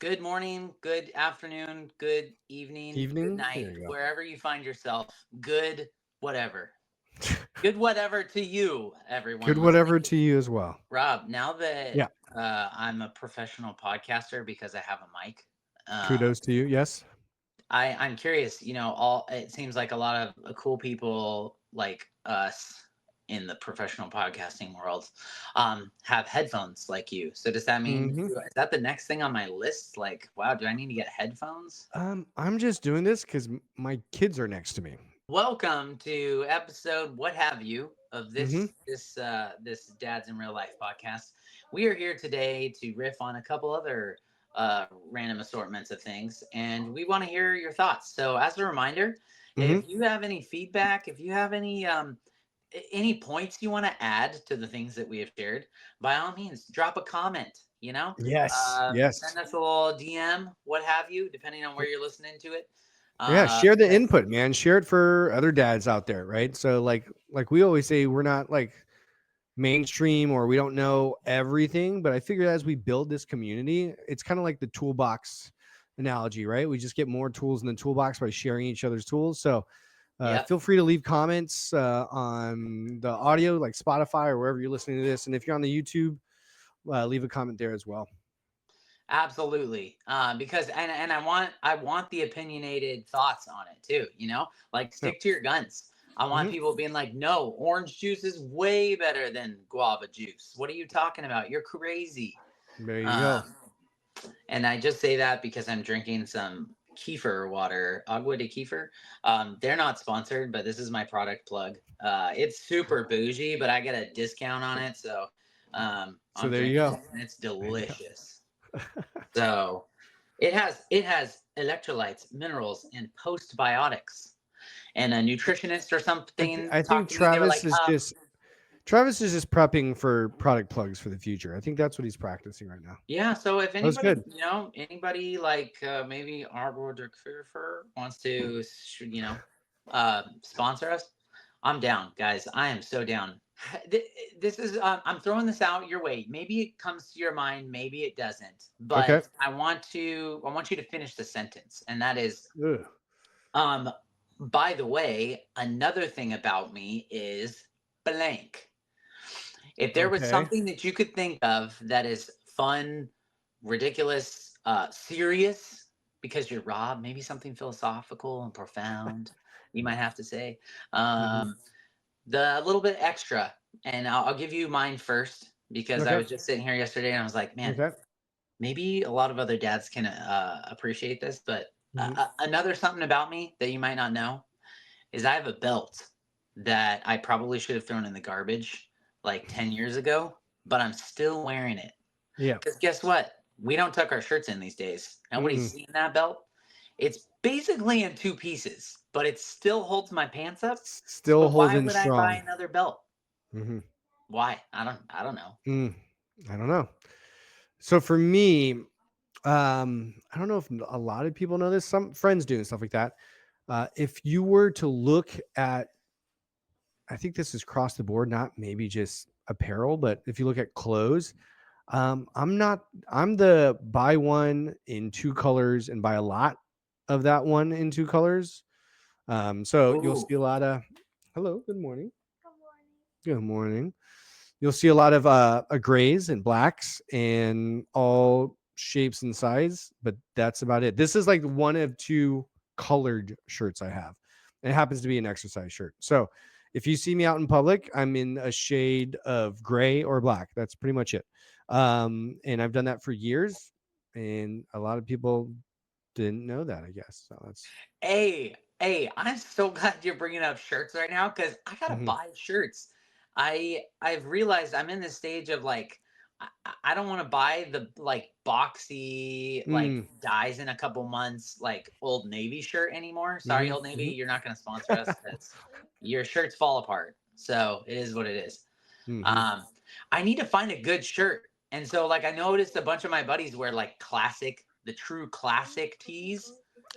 Good morning, good afternoon, good evening, good Evening. night, There you wherever you find yourself. Good whatever. Good whatever to you, Good everyone listening. whatever to you as well. Rob, now that Yeah. I'm a professional podcaster because I have a mic, Kudos to you. Yes. I'm curious. All it seems like a lot of cool people like us in the professional podcasting world have headphones like you. So does that mean hmm is that the next thing on my list? Like, wow, do I need to get headphones? I'm just doing this because my kids are next to me. Welcome to episode what have you of hmm this Dads in Real Life podcast. We are here today to riff on a couple other random assortments of things, and we want to hear your thoughts. So, as a reminder, hmm if you have any feedback, if you have any points you want to add to the things that we have shared, by all means, drop a comment. Yes. Send Yes. us a little DM, what have you, depending on where you're listening to it. Yeah. Share the Because input, man. Share it for other dads out there, right? So, like we always say, we're not like mainstream or we don't know everything, but I figure as we build this community, it's kind of like the toolbox analogy, right? We just get more tools in the toolbox by sharing each other's tools. So, Yep, feel free to leave comments on the audio, like Spotify or wherever you're listening to this. And if you're on the YouTube, leave a comment there as well. absolutely. Because and I want the opinionated thoughts on it too. Like Yeah. stick to your guns. I want hmm people being like, no, orange juice is way better than guava juice. What are you talking about? You're crazy. There you go. Um, and I just say that because I'm drinking some kefir water, agua de kefir. They're not sponsored, but this is my product plug. It's super bougie, but I get a discount on it, so So I'm there you drinking go. it, and it's There you delicious. So it has electrolytes, minerals, and postbiotics. And a nutritionist or something I think talked to me. They were like, Travis is just prepping for product plugs for the future. I think that's what he's practicing right now. yeah. So if That was anybody, good. anybody like maybe Arbor de Curfer wants to, sponsor us, I'm down, guys. I am so down. This is I'm throwing this out your way. Maybe it comes to your mind, maybe it doesn't. Okay. But I want you to finish the sentence, and that is Ugh. um. By the way, another thing about me is blank. If there was Okay. something that you could think of that is fun, ridiculous, serious, because you're Rob, maybe something philosophical and profound, you might have to say. hmm Um, the little bit extra, and I'll give you mine first because I Okay. was just sitting here yesterday and I was like, man, Okay. maybe a lot of other dads can appreciate this, but hmm another something about me that you might not know is I have a belt that I probably should have thrown in the garbage like 10 years ago, but I'm still wearing it. Yeah. Because guess what? We don't tuck our shirts in these days. Nobody's Mm-mm. seen that belt. It's basically in two pieces, but it still holds my pants up. Still So why holding would I buy strong. another belt? hmm Why? I don't know. Mm, I don't know. So for me, I don't know if a lot of people know this. Some friends do and stuff like that. If you were to look at, I think this is across the board, not maybe just apparel, but if you look at clothes, I'm not. I'm the buy one in two colors and buy a lot of that one in two colors. So you'll Ooh. see a lot of. Hello, good morning. Good morning. You'll see a lot of grays and blacks and all shapes and size, but that's about it. This is like one of two colored shirts I have. It happens to be an exercise shirt. So if you see me out in public, I'm in a shade of gray or black. That's pretty much it. And I've done that for years, and a lot of people didn't know that, I guess. So that's Hey, I'm so glad you're bringing up shirts right now because I gotta mhm. buy shirts. I've realized I'm in this stage of like I don't want to buy the like boxy like Mm, dies in a couple months like Old Navy shirt anymore. Sorry, mhm, Old Navy, mhm, you're not gonna sponsor us because your shirts fall apart. So it is what it is. mhm. Um, I need to find a good shirt, and so like I noticed a bunch of my buddies wear like the true classic tees.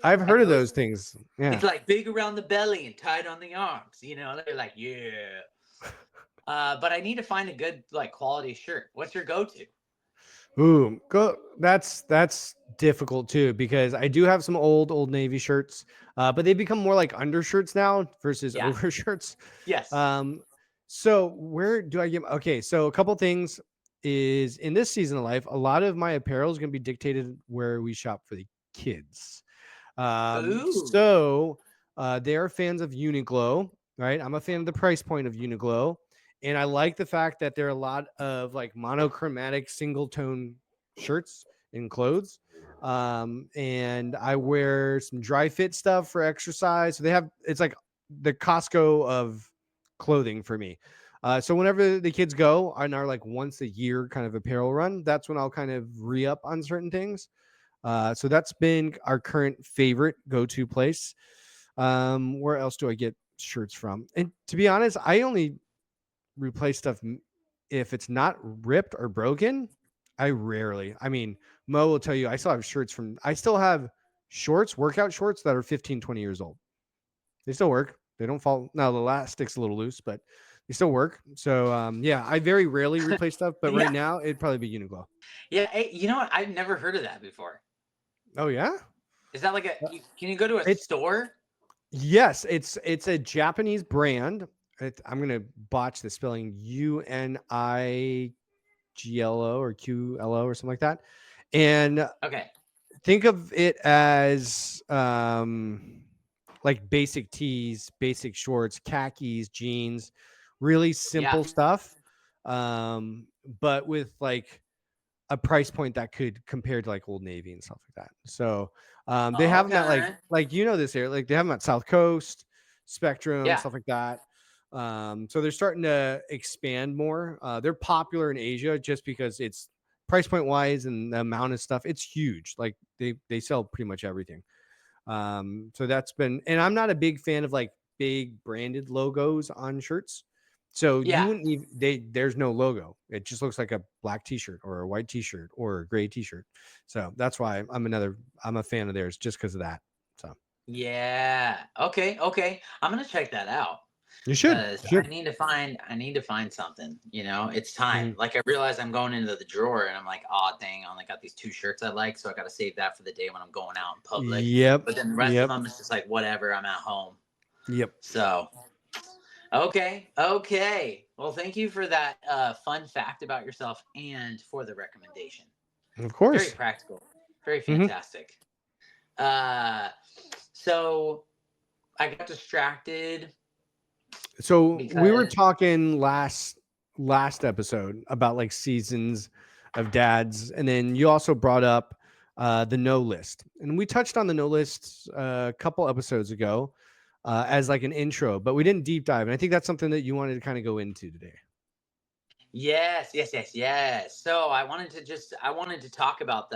I've Like heard of those those things. Yeah. it's like big around the belly and tight on the arms. They're like, yeah. But I need to find a good like quality shirt. What's your go-to? Ooh, go. That's difficult too because I do have some old Navy shirts, but they become more like undershirts now versus Yeah. overshirts. Yes. Um, so where do I get? Okay, so a couple things is in this season of life, a lot of my apparel is going to be dictated where we shop for the kids. Ooh. They are fans of Uniqlo, right? I'm a fan of the price point of Uniqlo, and I like the fact that there are a lot of like monochromatic single tone shirts and clothes. And I wear some dry fit stuff for exercise. So they have it's like the Costco of clothing for me. So whenever the kids go on our like once a year kind of apparel run, that's when I'll kind of re up on certain things. So that's been our current favorite go-to place. Where else do I get shirts from? And to be honest, I only replace stuff if it's not ripped or broken. I rarely. I mean, Mo will tell you I still have shirts from I still have shorts, workout shorts that are 15, 20 years old. They still work. They don't fall. Now the elastic's a little loose, but they still work. So yeah, I very rarely replace stuff, but right Yeah. now it'd probably be Uniqlo. Yeah. Hey, you know what? I've never heard of that before. Oh yeah? Is that like a? Can you go to a It's store? Yes, it's a Japanese brand. I'm gonna botch the spelling Uniglo or QLO or something like that. And Okay. think of it as like basic tees, basic shorts, khakis, jeans, really Yeah. simple stuff. But with like a price point that could compare to like Old Navy and stuff like that. So they have them at Okay. like this area, like they have them at South Coast, Spectrum, Yeah. stuff like that. So they're starting to expand more. They're popular in Asia just because it's price point wise and the amount of stuff. It's huge. Like they sell pretty much everything. So that's been, and I'm not a big fan of like big branded logos on shirts. So you Yeah. wouldn't even there's no logo. It just looks like a black t-shirt or a white t-shirt or a gray t-shirt. So that's why I'm a fan of theirs just because of that. So Yeah. Okay. Okay. I'm gonna check that out. you should. Because You should. I need to find something. It's time. Mhm. Like I realize I'm going into the drawer and I'm like, oh dang, I only got these two shirts I like, so I got to save that for the day when I'm going out in public. Yep. But then the rest of Yep. them is just like whatever. I'm at home. Yep. So okay, okay. Well, thank you for that fun fact about yourself and for the recommendation. Of Very course. practical. Very Mhm. fantastic. Uh, so I got distracted So we were because talking last episode about like seasons of dads, and then you also brought up the no list, and we touched on the no list a couple episodes ago as like an intro, but we didn't deep dive, and I think that's something that you wanted to kind of go into today. yes, yes, yes, yes. So I wanted to talk about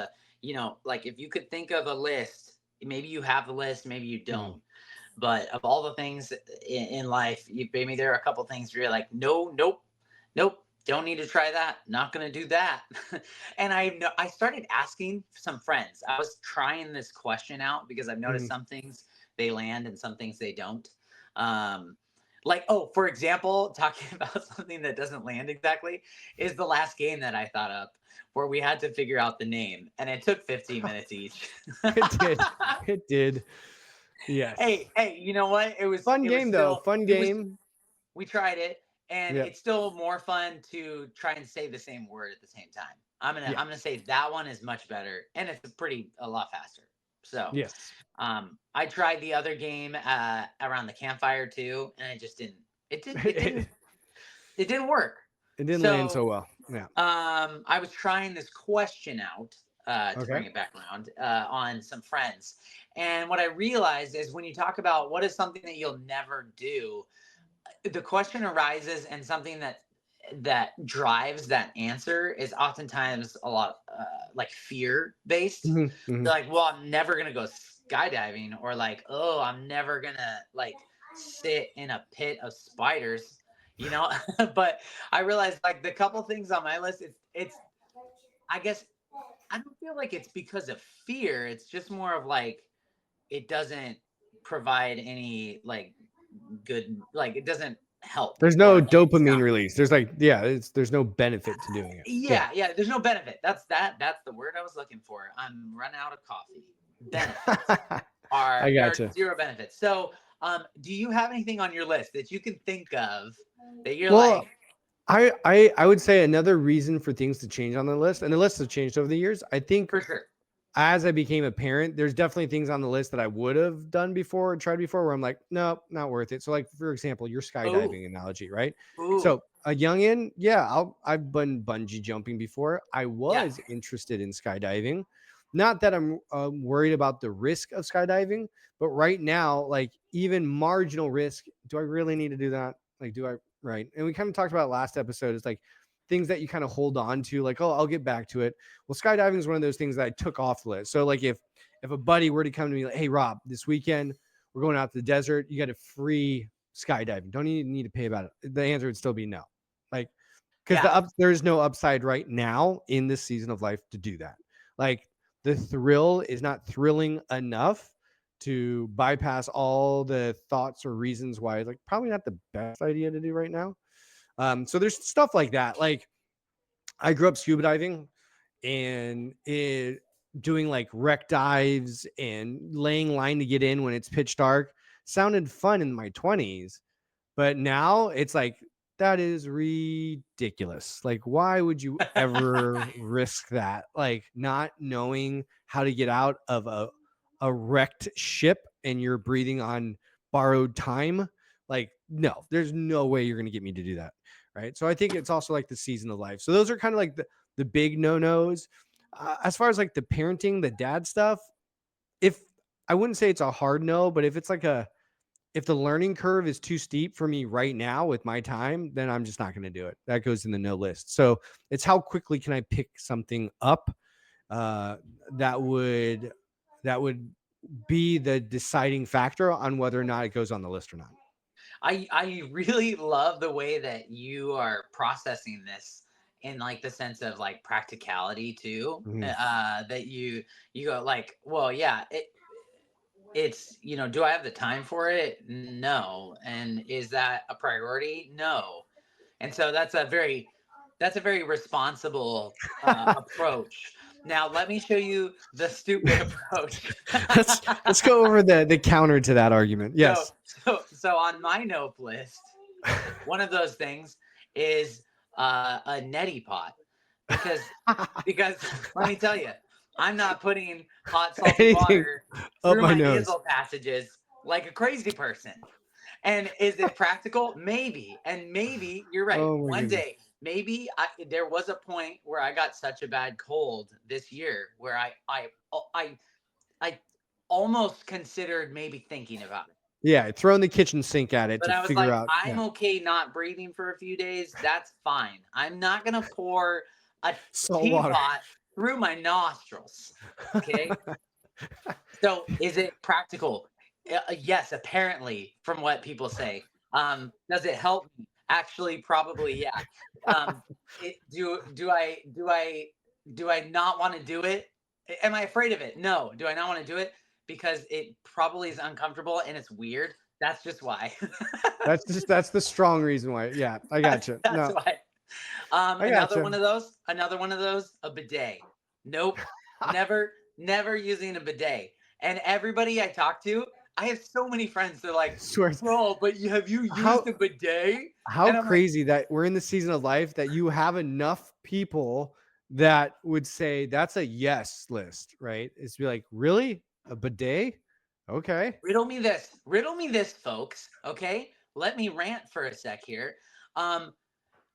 like if you could think of a list, maybe you have the list, maybe you Mhm. don't. But of all the things in life, maybe there are a couple things where you're like, no, nope, nope, don't need to try that. Not gonna do that. And I started asking some friends. I was trying this question out because I've noticed Mhm. some things they land and some things they don't. Um, like, oh, for example, talking about something that doesn't land exactly is the last game that I thought up where we had to figure out the name, and it took 15 minutes each. It did. It did. Yes. Hey, you know what? Fun It was game though. still Fun it was game. we tried it, and Yep. it's still more fun to try and say the same word at the same time. Yeah. I'm gonna say that one is much better, and it's a lot faster. So Yes. I tried the other game around the campfire too, and it it didn't work. didn't land so So well. Yeah. I was trying this question out to Okay. bring it back around on some friends. And what I realized is when you talk about what is something that you'll never do, the question arises, and something that drives that answer is oftentimes a lot like fear based. Mhm. They're Mhm. like, well, I'm never gonna go skydiving, or like, oh, I'm never gonna like sit in a pit of spiders, you know. But I realized like the couple things on my list, it's I guess I don't feel like it's because of fear. It's just more of like it doesn't provide any like good, like it doesn't help There's or no like it's dopamine not. release. There's like, yeah, there's no benefit to doing it. Yeah, yeah. There's no benefit. That's the word I was looking for. I'm running out of coffee. Benefits Yeah. are I there are gotcha. zero benefits. So, do you have anything on your list that you can think of that you're Well, like, I would say another reason for things to change on the list, and the list has changed over the years. I think for sure? as I became a parent, there's definitely things on the list that I would have done before or tried before where I'm like, no, not worth it. So, like for example, your Oh, skydiving analogy, right? ooh, So a youngin, yeah, I've been bungee jumping before. I yeah, was interested in skydiving. Not that I'm worried about the risk of skydiving, but right now, like even marginal risk, do I really need to do that? Like, do I? Right. And we kind of talked about last episode. It's like things that you kind of hold on to, like, oh, I'll get back to it. Well, skydiving is one of those things that I took off the list. So like if a buddy were to come to me like, hey Rob, this weekend we're going out to the desert, you got a free skydiving. Don't even need to pay about it. The answer would still be no. Like because yeah. there's no upside right now in this season of life to do that. Like the thrill is not thrilling enough to bypass all the thoughts or reasons why like probably not the best idea to do right now. So there's stuff like that. Like I grew up scuba diving and doing like wreck dives and laying line to get in when it's pitch dark sounded fun in my 20s, but now it's like that is ridiculous. Like why would you ever risk that, like not knowing how to get out of a wrecked ship and you're breathing on borrowed time? Like no, there's no way you're going to get me to do that, right? So I think it's also like the season of life. So those are kind of like the big no-nos. As far as like the parenting, the dad stuff, if I wouldn't say it's a hard no, but if it's like if the learning curve is too steep for me right now with my time, then I'm just not going to do it. That goes in the no list. So it's how quickly can I pick something up uh, that would that would be the deciding factor on whether or not it goes on the list or not. I really love the way that you are processing this in like the sense of like practicality too. Mhm. That you go like, well, yeah, it's do I have the time for it? No. And is that a priority? No. And so that's a very responsible approach. Now let me show you the stupid approach. let's go over the counter to that argument. so Yes. so on my nope list, one of those things is a neti pot because because let me tell you, I'm not putting hot salty Anything water up through my my nose. nasal passages like a crazy person. And is it practical? Maybe. And maybe you're right. Oh my One goodness. day, maybe there was a point where I got such a bad cold this year where I almost considered maybe thinking about it. Yeah, throwing the kitchen sink at it But to I was figure like, out. I'm Yeah, okay not breathing for a few days. That's fine. I'm not gonna pour a salt water. teapot through my nostrils. Okay. So is it practical? Yes, apparently, from what people say. Does it help me? Actually, probably, yeah. Do I not want to do it? Am I afraid of it? No. Do I not want to do it? Because it probably is uncomfortable and it's weird. That's just why. That's the strong reason why. Yeah, I that's, gotcha. that's No, why. I Another gotcha. one of those. Another one of those. A bidet. Nope. Never using a bidet. And everybody I talk to, I have so many friends. They're like, Swears. "Bro, but have you How used a bidet?" how And I'm like, crazy that we're in the season of life that you have enough people that would say that's a yes list, right? It's be like, really? A bidet? Okay. "Riddle me this. Riddle me this, folks. Okay, let me rant for a sec here. Um,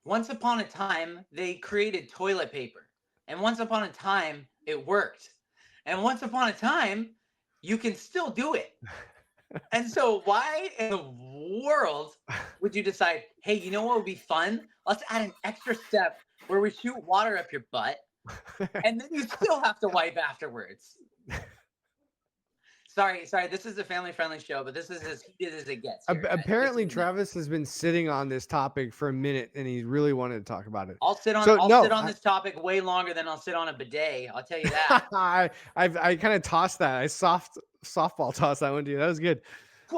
Once upon a time, they created toilet paper, and once upon a time, it worked, and once upon a time, you can still do it. And so, why in the world would you decide, hey, you know what would be fun? Let's add an extra step where we shoot water up your butt, and then you still have to wipe afterwards. Sorry, this is a family-friendly show, but this is as heated as it gets here. Just so Apparently you know. Travis has been sitting on this topic for a minute and he really wanted to talk about it. I'll sit on So I'll sit no, on this topic way longer than I'll sit on a bidet. I'll tell you that. I kind of tossed that. I softball tossed that one to you. That was good.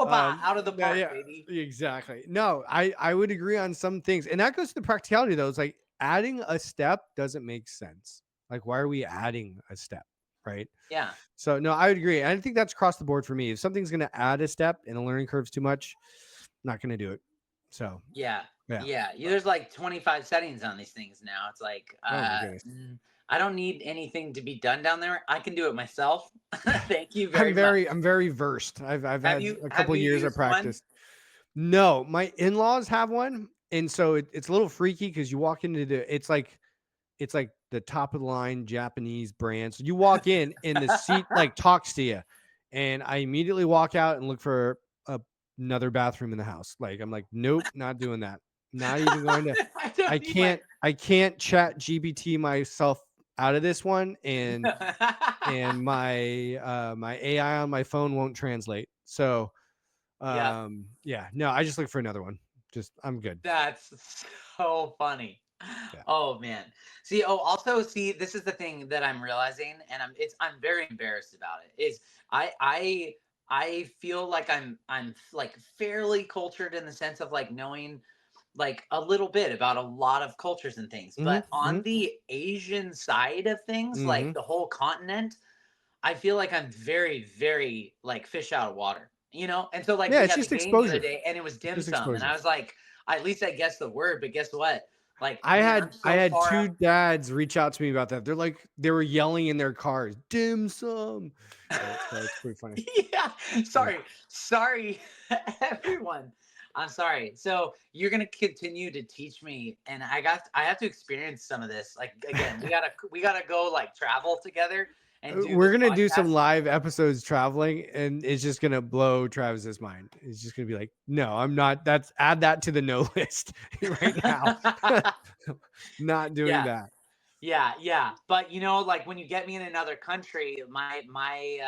Out of the no, park, yeah, baby. exactly. No, I would agree on some things, and that goes to the practicality though. It's like adding a step doesn't make sense. Like, why are we adding a step, right? Yeah. So no, I would agree. And I think that's across the board for me. If something's going to add a step and the learning curve's too much, not going to do it. So Yeah. yeah. Yeah. There's like 25 settings on these things now. It's like, Oh my goodness. I don't need anything to be done down there. I can do it myself. Thank you very much. I'm very versed. I've had a Have couple you years of used one? practice. No, my in-laws have one, and so it's a little freaky because you walk into it's like the top of the line Japanese brand. So you walk in and the seat like talks to you, and I immediately walk out and look for another bathroom in the house. Like I'm like, nope, not doing that. Not even going to. I don't need my. I can't chat GBT myself out of this one, and my my AI on my phone won't translate. So Yeah, yeah, no, I just look for another one. Just I'm good. that's so funny. Yeah. Oh man. See, also see, this is the thing that I'm realizing, and I'm very embarrassed about it. Is I feel like I'm like fairly cultured in the sense of like knowing like a little bit about a lot of cultures and things. Hmm. But on Hmm. the Asian side of things, like Hmm. the whole continent, I feel like I'm very, very like fish out of water, you know? And so like Yeah, we it's had the just game the other exposure. day and it was dim Just sum. And I exposure. was like, at least I guessed the word, but guess what? Like, man, I'm I so had far two out. dads reach out to me about that. They're like they were yelling in their cars, dim sum. So it's pretty funny. Yeah. Yeah. Sorry, everyone. I'm sorry. So you're gonna continue to teach me, and I have to experience some of this. Like again, we gotta go like travel together and do We're this gonna do some podcast. live episodes traveling, and it's just gonna blow Travis's mind. It's just gonna be like, no, I'm not. That's add that to the no list right now. Not doing Yeah. that. Yeah. But you know, like when you get me in another country, my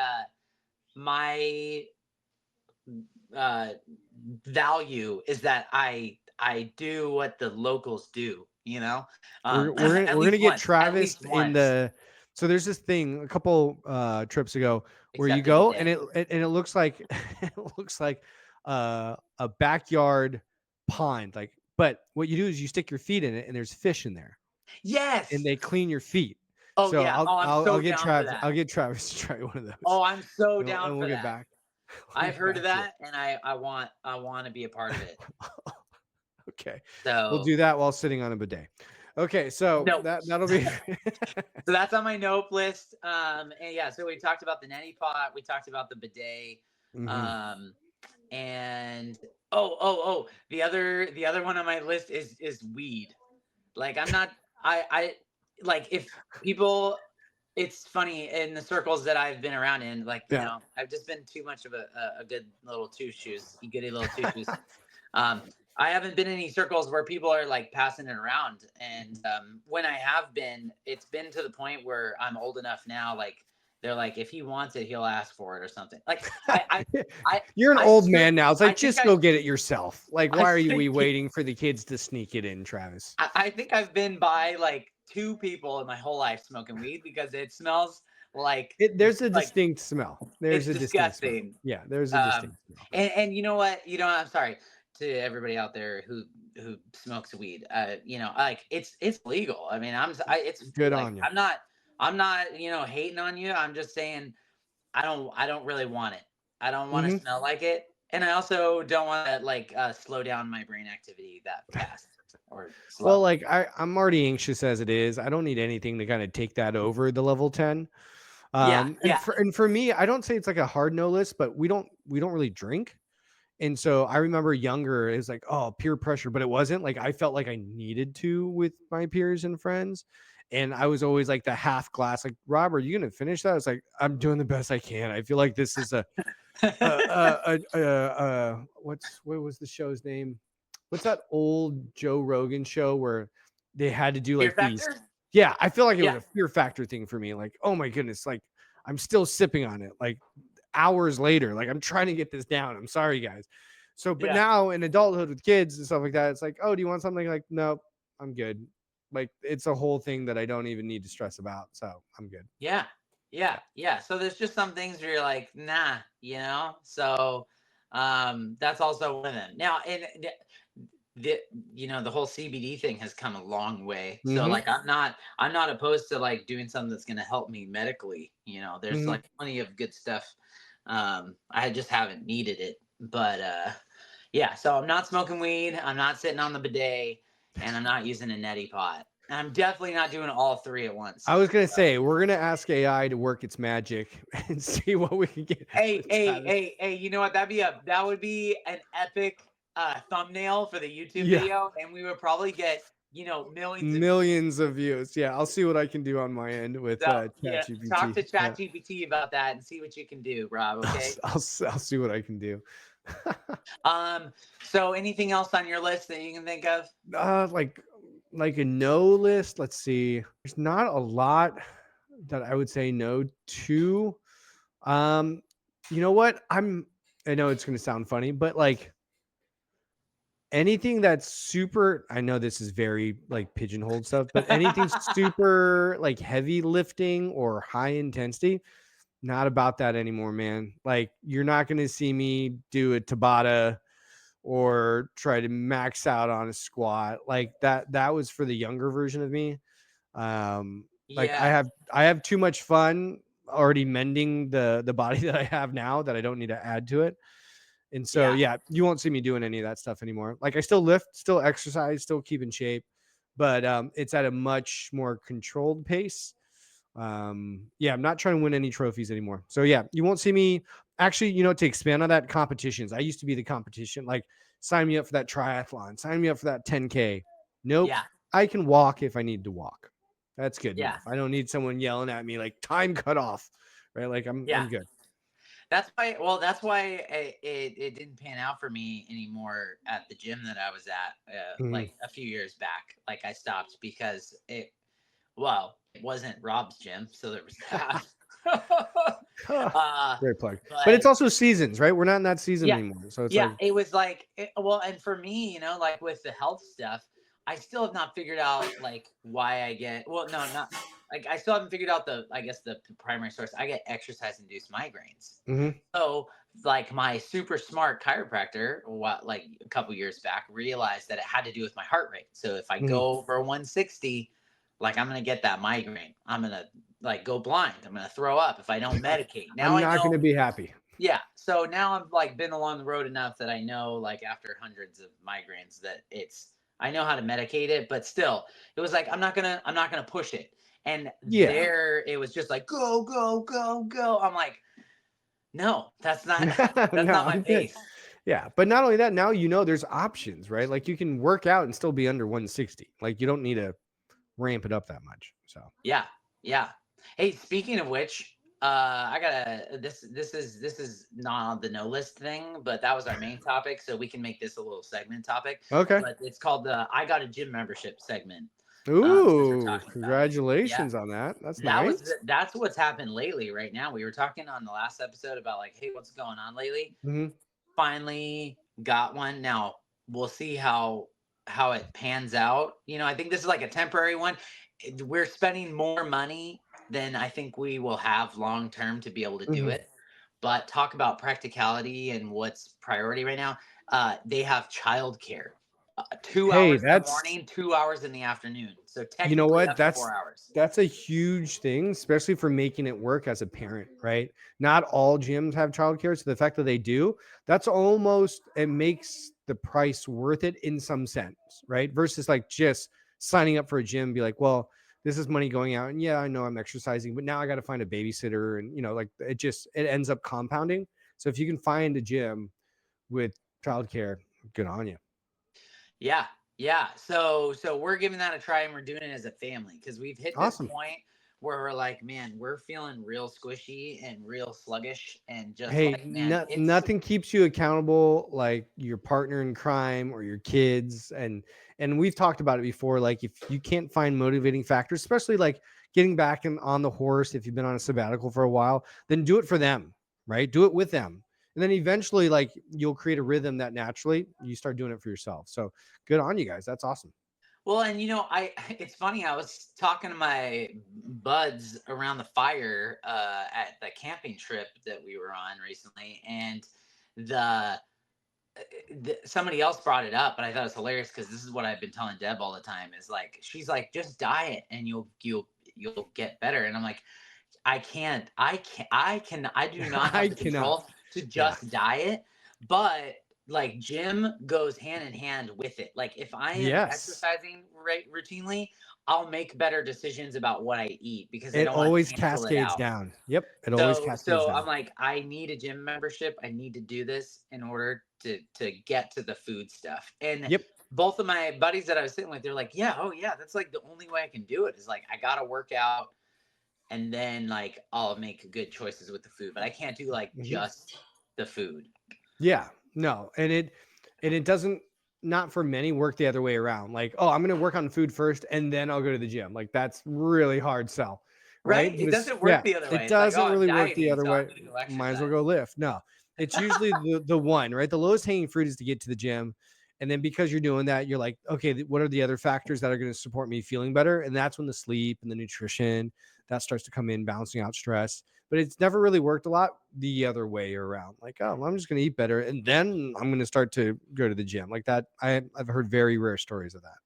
uh value is that I do what the locals do, you know? At We're gonna least get once. At Travis least in once. the. So there's this thing a couple trips ago where you Except a go and bidet. it looks like it looks like a backyard pond. Like, but what you do is you stick your feet in it and there's fish in there and Yes. they clean your feet. Oh So yeah. Oh, I'm so down for I'll that. get Travis to try one of those Oh, I'm so and down we'll for get that. back. We'll I've get heard of back to it. that and I want to be a part of it. Okay, we'll So do that while sitting on a bidet. Okay, so no. that'll be. So that's on my nope list. And yeah, so we talked about the neti pot, we talked about the bidet, Mhm. um, and the other one on my list is weed. Like I'm not, I like if people. It's funny in the circles that I've been around in, like Yeah. I've just been too much of a good little two shoes, you goody little two shoes. Um, I haven't been in any circles where people are like passing it around. And when I have been, it's been to the point where I'm old enough now. Like they're like, if he wants it, he'll ask for it or something. Like I, You're an I old swear, man now. It's I like think just I, go get it yourself. Like, I why are you we think, waiting for the kids to sneak it in, Travis? I think I've been by like two people in my whole life smoking weed because it smells There's a like distinct smell. There's it's a distinct smell. disgusting. Yeah, there's a Um, distinct smell. and you know what? I'm sorry to everybody out there who smokes weed. Like it's legal. I mean, it's Good like on you. I'm not hating on you. I'm just saying I don't really want it. I don't want to Hmm. smell like it, and I also don't want to like slow down my brain activity that fast or Well, slow. like I'm already anxious as it is. I don't need anything to kind of take that over the level 10. Yeah, yeah, And for me, I don't say it's like a hard no list, but we don't really drink. And so I remember younger, it was like, oh, peer pressure, but it wasn't like I felt like I needed to with my peers and friends. And I was always like the half glass, like, Robert, you gonna finish that? It's like, I'm doing the best I can. I feel like this is what was the show's name? What's that old Joe Rogan show where they had to do Fear like these? factor. Yeah, I feel like it was Yeah, a fear factor thing for me. Like, oh my goodness, like I'm still sipping on it. Like hours later. Like I'm trying to get this down. I'm sorry, guys. So, but yeah. now in adulthood with kids and stuff like that, it's like, oh, do you want something? Like, nope, I'm good. Like it's a whole thing that I don't even need to stress about. So I'm good. Yeah. Yeah. Yeah. Yeah. So there's just some things where you're like, nah, you know? So That's also one of them. Now, and the the whole CBD thing has come a long way. So Mm-hmm. like I'm not opposed to like doing something that's going to help me medically. There's Mm-hmm. like plenty of good stuff. I just haven't needed it. But yeah, so I'm not smoking weed, I'm not sitting on the bidet, and I'm not using a neti pot. And I'm definitely not doing all three at once. I was gonna say we're gonna ask AI to work its magic and see what we can get Hey, with hey, Travis. hey, hey, you know what? That would be an epic thumbnail for the YouTube Yeah, video, and we would probably get, millions of views. millions of views. Yeah, I'll see what I can do on my end with So, talk ChatGPT. to Yeah, ChatGPT about that and see what you can do, Rob, okay? I'll see what I can do. Um, so anything else on your list that you can think of? Like a no list. Let's see. There's not a lot that I would say no to. Um, you know what? I know it's gonna sound funny, but like anything that's super, I know this is very like pigeonholed stuff, but anything super like heavy lifting or high intensity, not about that anymore, man. Like you're not gonna see me do a Tabata or try to max out on a squat. Like that was for the younger version of me. Like Yeah, I have too much fun already mending the body that I have now that I don't need to add to it. And so, yeah, yeah, you won't see me doing any of that stuff anymore. Like I still lift, still exercise, still keep in shape, but it's at a much more controlled pace. Yeah, I'm not trying to win any trophies anymore. So yeah, you won't see me actually, to expand on that, competitions. I used to be the competition, like sign me up for that triathlon, sign me up for that 10K. Nope. yeah, I can walk if I need to walk. That's good yeah, enough. I don't need someone yelling at me like time cut off. Right. Like yeah. I'm good. That's why it didn't pan out for me anymore at the gym that I was at Mhm. like a few years back. Like I stopped because it wasn't Rob's gym, so there was that. uh, Great plug. But it's but also seasons, right? We're not in that season yeah, anymore. So it's yeah, like, it was like, well, and for me, like with the health stuff, I still have not figured out like why I get, well, no, not like I still haven't figured out I guess the primary source. I get exercise induced migraines. mhm, So, like my super smart chiropractor, like a couple years back, realized that it had to do with my heart rate. So if I mhm. go over 160, like I'm gonna get that migraine. I'm gonna like go blind. I'm gonna throw up if I don't medicate. Now I'm I not going to know. be happy. Yeah. So now I've like been along the road enough that I know, like after hundreds of migraines, that I know how to medicate it. But still, it was like I'm not gonna push it. And Yeah. there, it was just like go go go go. I'm like, no, that's not that's No, not my I'm good. pace. Yeah. But not only that, now there's options, right? Like you can work out and still be under 160. Like you don't need to ramp it up that much. So, Yeah, yeah. Hey, speaking of which, I gotta. This is not on the no list thing, but that was our main topic, so we can make this a little segment topic. okay. But it's called the "I Got a Gym Membership" segment. Since we're Ooh, talking about it, yeah, congratulations on that. That's nice. that's what's happened lately. Right now, we were talking on the last episode about like, hey, what's going on lately? Hmm. Finally got one. Now we'll see how it pans out. I think this is like a temporary one. We're spending more money than I think we will have long term to be able to do Hmm. it. But talk about practicality and what's priority right now. They have childcare. 2 Hey, hours in the that's, morning, 2 hours in the afternoon. So you know technically what? up to 4 hours. That's a huge thing, especially for making it work as a parent, right? Not all gyms have childcare, so the fact that they do, that's almost, it makes the price worth it in some sense, right? Versus like just signing up for a gym, be like, well, this is money going out, and yeah, I know I'm exercising, but now I got to find a babysitter, and like it ends up compounding. So if you can find a gym with childcare, good on you. Yeah, yeah. So we're giving that a try, and we're doing it as a family because we've hit this Awesome. point where we're like, man, we're feeling real squishy and real sluggish, and just Hey, like, man, it's nothing keeps you accountable like your partner in crime or your kids. And we've talked about it before. Like if you can't find motivating factors, especially like getting back on the horse, if you've been on a sabbatical for a while, then do it for them, right? Do it with them. And then eventually, like you'll create a rhythm that naturally you start doing it for yourself. So good on you guys. That's awesome. well, and I it's funny. I was talking to my buds around the fire at the camping trip that we were on recently, and the somebody else brought it up, but I thought it was hilarious because this is what I've been telling Deb all the time. Is like she's like, just diet and you'll get better. And I'm like, I do not I have the cannot. control to Yeah. just diet, but like gym goes hand in hand with it. Like if I am Yes. exercising routinely, I'll make better decisions about what I eat because I It don't want to always cancel it cascades out. down. Yep. It always cascades So down. I'm like, I need a gym membership. I need to do this in order to get to the food stuff. And Yep. both of my buddies that I was sitting with, they're like, yeah, oh yeah, that's like the only way I can do it is like I gotta work out and then like I'll make good choices with the food. But I can't do like Mhm. just the food. Yeah. No. And it doesn't, not for many, work the other way around. Like, oh, I'm gonna work on food first and then I'll go to the gym. Like that's really hard sell. Right. Right? But It it's, doesn't work yeah, the other way. it It's like, oh, doesn't I'm really work the dieting, other so I'm way. gonna go Might as well exercise. go lift. No. It's usually the one, right? The lowest hanging fruit is to get to the gym. And then because you're doing that, you're like, okay, what are the other factors that are going to support me feeling better? And that's when the sleep and the nutrition that starts to come in, balancing out stress. But it's never really worked a lot the other way around. Like, oh, I'm just going to eat better, and then I'm going to start to go to the gym. Like that, I've heard very rare stories of that.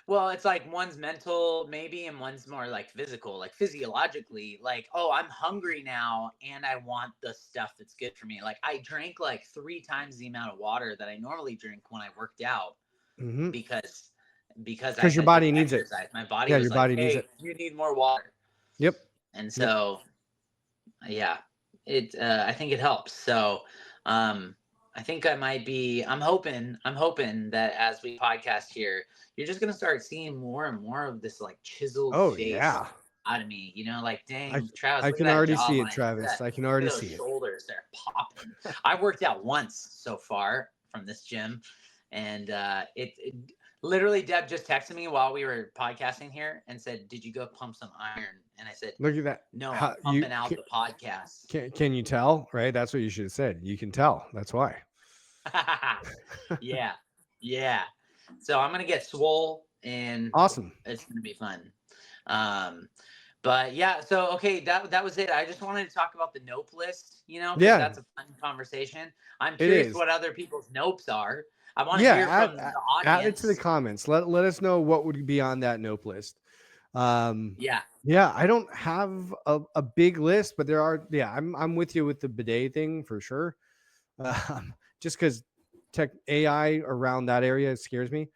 Well, it's like one's mental, maybe, and one's more like physical, like physiologically. Like, oh, I'm hungry now and I want the stuff that's good for me. Like, I drank like 3 times the amount of water that I normally drink when I worked out Mm-hmm. because I Because your didn't body needs it. exercise. My body Yeah, was your like, body needs it. hey, you need more water. Yep. And Yep. so, yeah, I think it helps. So, I think I might be. I'm hoping that as we podcast here, you're just gonna start seeing more and more of this like chiseled Oh face yeah. out of me. You know, like I dang, Travis, I look at can that already see it, jawline. Travis. I can already Look at those see it. shoulders. They're popping. I worked out once so far from this gym, and it literally Deb just texted me while we were podcasting here and said, "Did you go pump some iron?" And I said, Look at that. "No, I'm How, you pumping out the podcast." can you tell? Right. That's what you should have said. You can tell. That's why. Yeah, yeah. So I'm gonna get swole, and Awesome. it's gonna be fun. Um, but yeah, so okay, that was it. I just wanted to talk about the nope list, you know, because Yeah, that's a fun conversation. I'm it curious is. what other people's nopes are. I want to Yeah, hear from the add it to the audience. comments. Let us know what would be on that nope list. Um, Yeah. yeah, I don't have a big list, but there are. Yeah, I'm with you with the bidet thing for sure. Just because tech AI around that area scares me.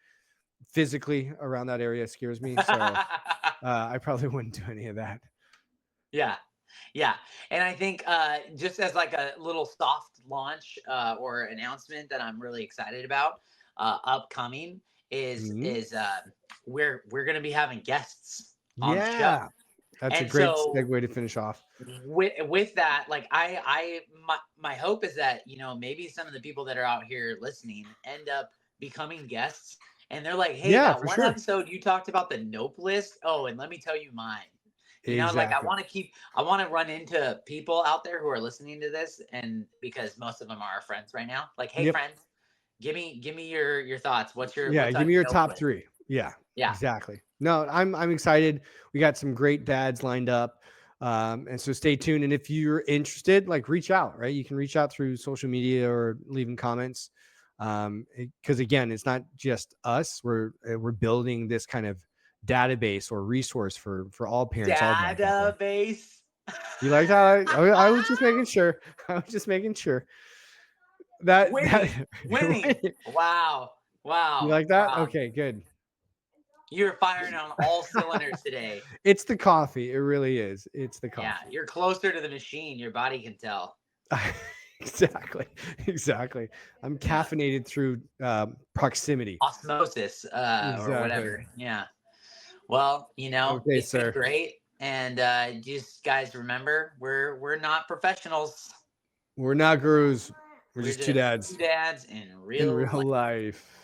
Physically around that area scares me. So I probably wouldn't do any of that. Yeah. Yeah. And I think just as like a little soft launch or announcement that I'm really excited about upcoming is Mhm. we're going to be having guests on the show. Yeah, that's a And great so segue to finish off. with that, like my hope is that, you know, maybe some of the people that are out here listening end up becoming guests and they're like, hey, Yeah, that for one sure. episode you talked about the nope list. Oh, and let me tell you mine. You know, like Exactly. I want to run into people out there who are listening to this, and because most of them are our friends right now, like, hey, Yep. friends, give me your thoughts. Yeah, What's give on me your your nope top list? 3. Yeah, Yeah. exactly. No, I'm excited. We got some great dads lined up. And so stay tuned. And if you're interested, like reach out, right? You can reach out through social media or leaving comments. Because again, it's not just us. We're building this kind of database or resource for all parents, all dads out there. Database. You like how I was just making sure. I was just making sure that Winning. Wow. you Wow. like that? Wow. Okay, good. You're firing on all cylinders today. It's the coffee. It really is. It's the Yeah, coffee. you're closer to the machine. Your body can tell. Exactly. Exactly. I'm Yeah. caffeinated through proximity. Osmosis or Exactly. whatever. Yeah. Well, you know, Okay, it's been sir. great. And just guys, remember, we're not professionals. We're not gurus. We're We're just two just dads two dads in in real real life. life.